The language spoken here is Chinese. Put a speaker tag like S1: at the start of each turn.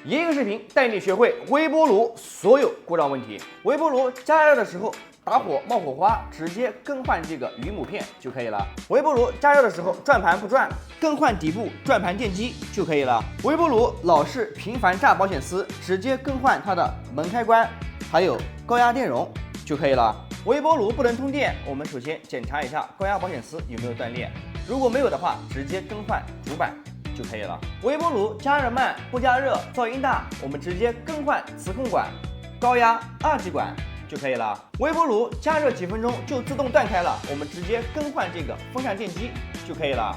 S1: 一个视频带你学会微波炉所有故障问题。微波炉加热的时候打火冒火花，直接更换这个鱼母片就可以了。微波炉加热的时候转盘不转，更换底部转盘电机就可以了。微波炉老是频繁炸保险丝，直接更换它的门开关，还有高压电容就可以了。微波炉不能通电，我们首先检查一下高压保险丝有没有断裂，如果没有的话，直接更换主板就可以了。微波炉加热慢不加热，噪音大，我们直接更换磁控管、高压二极管就可以了。微波炉加热几分钟就自动断开了，我们直接更换这个风扇电机就可以了。